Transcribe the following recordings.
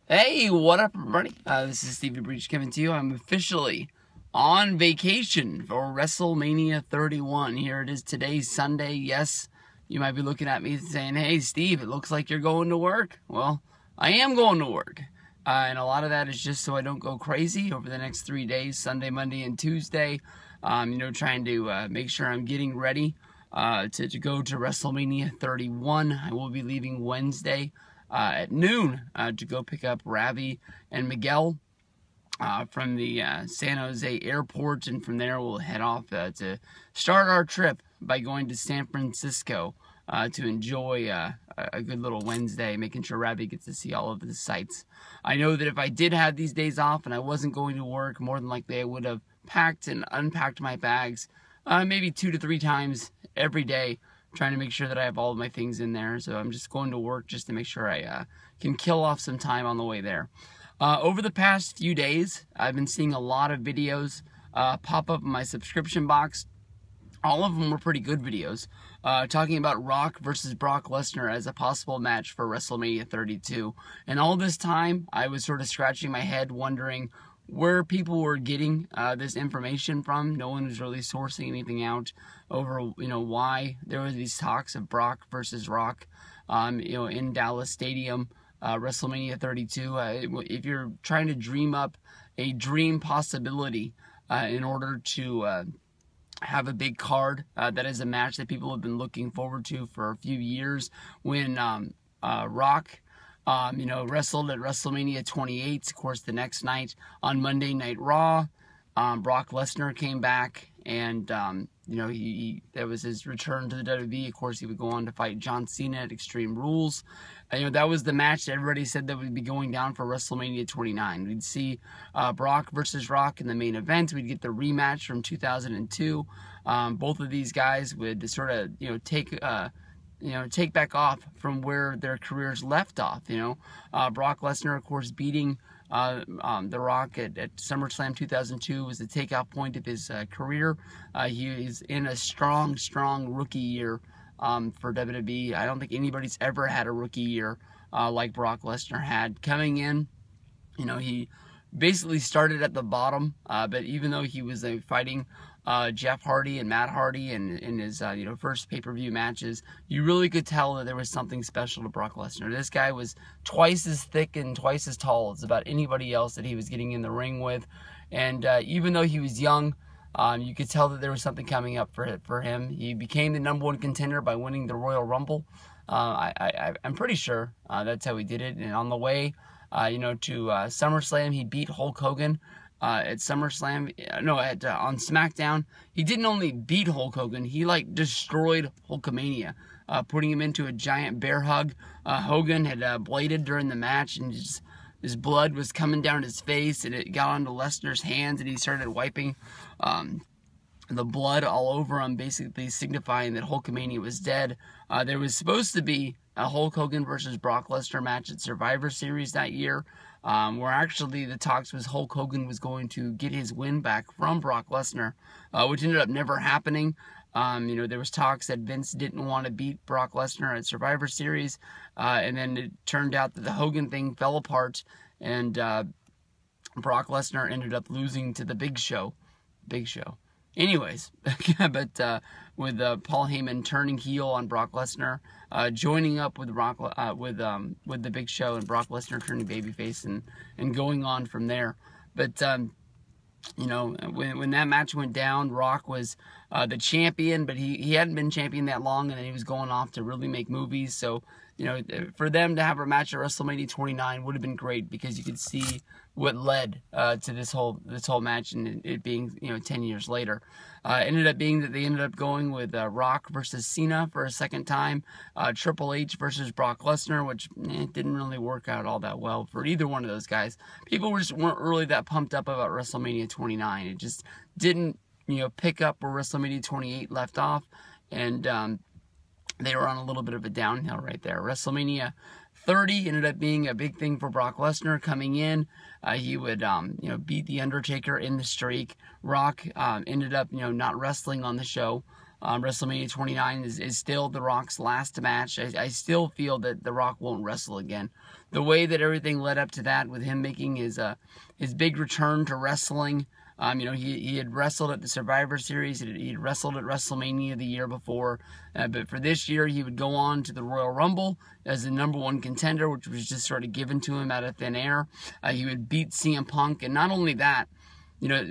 Hey, what up, everybody? This is Stevie Breach coming to you. I'm officially on vacation for Wrestlemania 31. Here it is today, Sunday. Yes, you might be looking at me saying, hey, Steve, it looks like you're going to work. Well, I am going to work. And a lot of that is just so I don't go crazy over the next 3 days, Sunday, Monday, and Tuesday. Trying to make sure I'm getting ready to go to Wrestlemania 31. I will be leaving Wednesday at noon to go pick up Ravi and Miguel from the San Jose airport, and from there we'll head off to start our trip by going to San Francisco to enjoy a good little Wednesday, making sure Ravi gets to see all of the sights. I know that if I did have these days off and I wasn't going to work, more than likely I would have packed and unpacked my bags maybe 2 to 3 times every day, trying to make sure that I have all of my things in there. So I'm just going to work just to make sure I can kill off some time on the way there. Over the past few days, I've been seeing a lot of videos pop up in my subscription box. All of them were pretty good videos, talking about Rock versus Brock Lesnar as a possible match for WrestleMania 32. And all this time, I was sort of scratching my head, wondering where people were getting this information from. No one was really sourcing anything out over, why there were these talks of Brock versus Rock, in Dallas Stadium, WrestleMania 32. If you're trying to dream up a dream possibility in order to have a big card that is a match that people have been looking forward to for a few years, when Rock wrestled at WrestleMania 28. Of course, the next night on Monday Night Raw, Brock Lesnar came back, and that was his return to the WWE. Of course, he would go on to fight John Cena at Extreme Rules. That was the match that everybody said that would be going down for WrestleMania 29. We'd see Brock versus Rock in the main event. We'd get the rematch from 2002. Both of these guys would sort of take back off from where their careers left off. Brock Lesnar, of course, beating The Rock at SummerSlam 2002 was the takeoff point of his career. He is in a strong rookie year for WWE. I don't think anybody's ever had a rookie year like Brock Lesnar had. Coming in, he basically started at the bottom, but even though he was fighting Jeff Hardy and Matt Hardy in his first pay-per-view matches, you really could tell that there was something special to Brock Lesnar. This guy was twice as thick and twice as tall as about anybody else that he was getting in the ring with, and even though he was young, you could tell that there was something coming up for him. He became the #1 contender by winning the Royal Rumble. I'm pretty sure that's how he did it. And on the way to SummerSlam, he beat Hulk Hogan at SummerSlam. On SmackDown. He didn't only beat Hulk Hogan, he destroyed Hulkamania, putting him into a giant bear hug. Hogan had bladed during the match, and his blood was coming down his face, and it got onto Lesnar's hands, and he started wiping the blood all over him, basically signifying that Hulkamania was dead. There was supposed to be a Hulk Hogan versus Brock Lesnar match at Survivor Series that year, where actually the talks was Hulk Hogan was going to get his win back from Brock Lesnar, which ended up never happening. There was talks that Vince didn't want to beat Brock Lesnar at Survivor Series, and then it turned out that the Hogan thing fell apart, and Brock Lesnar ended up losing to the Big Show. Anyways, but with Paul Heyman turning heel on Brock Lesnar, joining up with with the Big Show, and Brock Lesnar turning babyface, and going on from there. But when that match went down, Rock was the champion, but he hadn't been champion that long, and then he was going off to really make movies. So for them to have a match at WrestleMania 29 would have been great, because you could see what led to this whole match, and it being 10 years later. Ended up being that they ended up going with Rock versus Cena for a second time, Triple H versus Brock Lesnar, which didn't really work out all that well for either one of those guys. People weren't really that pumped up about WrestleMania 29. It just didn't pick up where WrestleMania 28 left off, and they were on a little bit of a downhill right there. WrestleMania 30 ended up being a big thing for Brock Lesnar coming in. He would, beat The Undertaker in the streak. Rock ended up, not wrestling on the show. WrestleMania 29 is still The Rock's last match. I still feel that The Rock won't wrestle again. The way that everything led up to that, with him making his big return to wrestling. He had wrestled at the Survivor Series. He had wrestled at WrestleMania the year before. But for this year, he would go on to the Royal Rumble as the #1 contender, which was just sort of given to him out of thin air. He would beat CM Punk. And not only that,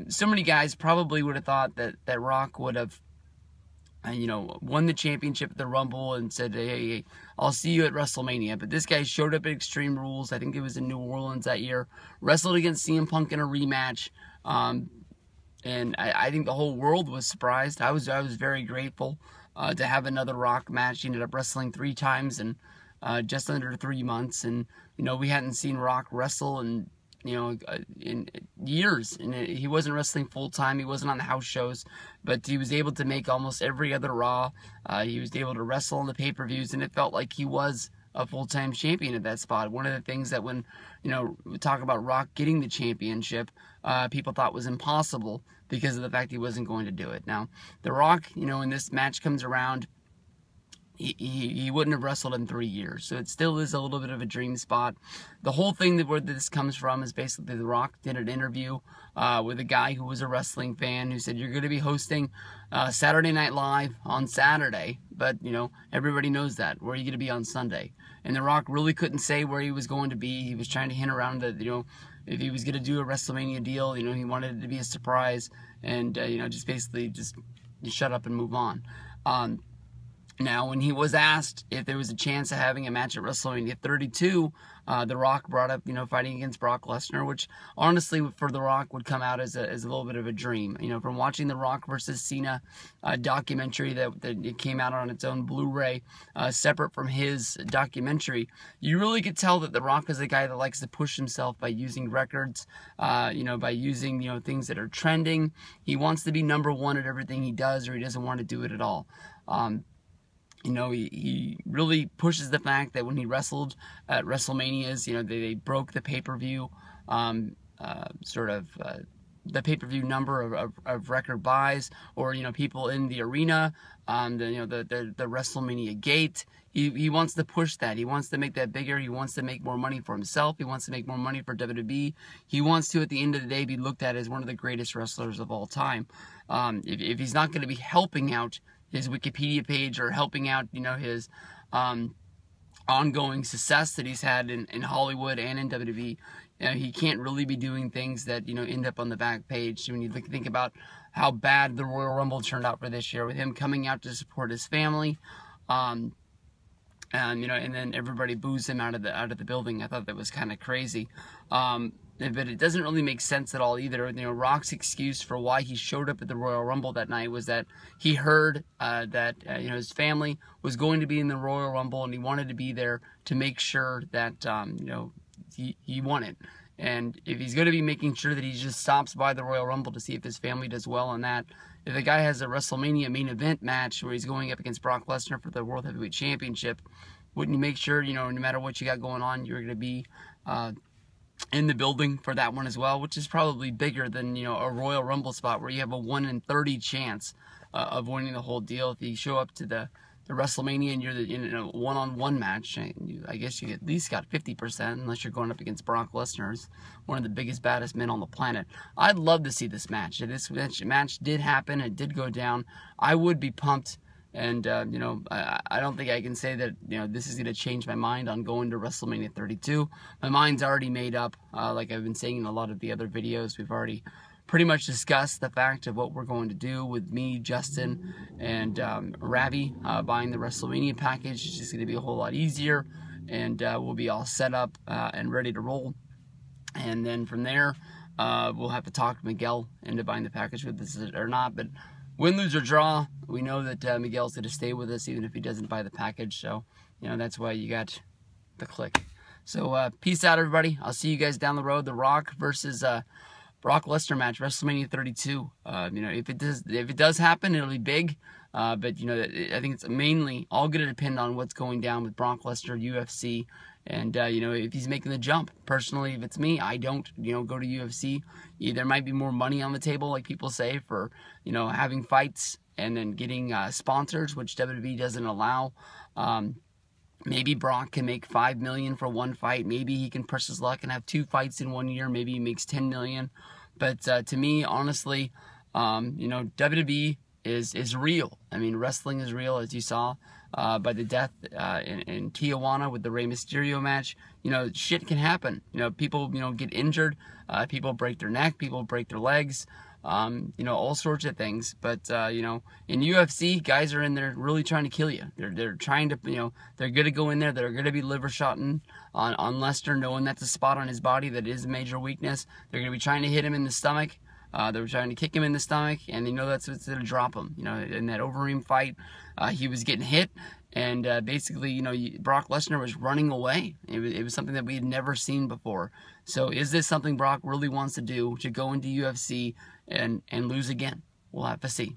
so many guys probably would have thought that Rock would have won the championship at the Rumble and said, hey, I'll see you at WrestleMania. But this guy showed up at Extreme Rules. I think it was in New Orleans that year. Wrestled against CM Punk in a rematch. And I think the whole world was surprised. I was very grateful to have another Rock match. He ended up wrestling 3 times in just under 3 months. And, we hadn't seen Rock wrestle in years, and he wasn't wrestling full-time. He wasn't on the house shows, but he was able to make almost every other Raw. He was able to wrestle on the pay-per-views, and it felt like he was a full-time champion at that spot. One of the things that when, we talk about Rock getting the championship, people thought was impossible because of the fact he wasn't going to do it. Now, The Rock, when this match comes around, he wouldn't have wrestled in 3 years. So it still is a little bit of a dream spot. The whole thing where this comes from is basically The Rock did an interview with a guy who was a wrestling fan who said, you're going to be hosting Saturday Night Live on Saturday, but, everybody knows that. Where are you going to be on Sunday? And The Rock really couldn't say where he was going to be. He was trying to hint around that, if he was going to do a WrestleMania deal, he wanted it to be a surprise and, just basically just shut up and move on. Now, when he was asked if there was a chance of having a match at WrestleMania 32, The Rock brought up, fighting against Brock Lesnar, which honestly for The Rock would come out as a little bit of a dream. From watching The Rock versus Cena documentary that it came out on its own Blu-ray, separate from his documentary, you really could tell that The Rock is a guy that likes to push himself by using records, by using, things that are trending. He wants to be #1 at everything he does, or he doesn't want to do it at all. He really pushes the fact that when he wrestled at WrestleManias, they broke the pay-per-view, the pay-per-view number of record buys, or, people in the arena, the WrestleMania gate. He wants to push that. He wants to make that bigger. He wants to make more money for himself. He wants to make more money for WWE. He wants to, at the end of the day, be looked at as one of the greatest wrestlers of all time. If he's not going to be helping out his Wikipedia page or helping out, his ongoing success that he's had in Hollywood and in WWE, he can't really be doing things that, end up on the back page. When you think about how bad the Royal Rumble turned out for this year, with him coming out to support his family, and then everybody boos him out of the building. I thought that was kind of crazy. But it doesn't really make sense at all either. Rock's excuse for why he showed up at the Royal Rumble that night was that he heard that his family was going to be in the Royal Rumble, and he wanted to be there to make sure that he won it. And if he's going to be making sure that he just stops by the Royal Rumble to see if his family does well on that, if the guy has a WrestleMania main event match where he's going up against Brock Lesnar for the World Heavyweight Championship, wouldn't you make sure, no matter what you got going on, you're going to be in the building for that one as well, which is probably bigger than, a Royal Rumble spot where you have a 1 in 30 chance of winning the whole deal. If you show up to the WrestleMania and you're in a one-on-one match, I guess you at least got 50%, unless you're going up against Brock Lesnar, who's one of the biggest, baddest men on the planet. I'd love to see this match. If this match did happen, it did go down, I would be pumped. And, I don't think I can say that, this is going to change my mind on going to WrestleMania 32. My mind's already made up. Like I've been saying in a lot of the other videos, we've already pretty much discussed the fact of what we're going to do with me, Justin, and Ravi buying the WrestleMania package. It's just going to be a whole lot easier, and we'll be all set up and ready to roll. And then from there, we'll have to talk Miguel into buying the package with us or not. But win, lose, or draw, we know that Miguel's going to stay with us even if he doesn't buy the package. So, that's why you got the click. So, peace out, everybody. I'll see you guys down the road. The Rock versus Brock Lesnar match, WrestleMania 32. If it does happen, it'll be big. But, I think it's mainly all going to depend on what's going down with Brock Lesnar, UFC, and, if he's making the jump. Personally, if it's me, I don't, go to UFC. There might be more money on the table, like people say, for, having fights and then getting sponsors, which WWE doesn't allow. Maybe Brock can make $5 million for one fight. Maybe he can push his luck and have 2 fights in 1 year. Maybe he makes $10 million. But to me, honestly, WWE is real. I mean, wrestling is real, as you saw by the death in Tijuana with the Rey Mysterio match. Shit can happen. People get injured. People break their neck. People break their legs. All sorts of things. But in UFC, guys are in there really trying to kill you. They're trying to, they're going to go in there. They're going to be liver shotting on Lesnar, knowing that's a spot on his body that is a major weakness. They're going to be trying to hit him in the stomach. They were trying to kick him in the stomach, and that's what's going to drop him. In that Overeem fight, he was getting hit, and basically, Brock Lesnar was running away. It was something that we had never seen before. So is this something Brock really wants to do, to go into UFC and lose again? We'll have to see.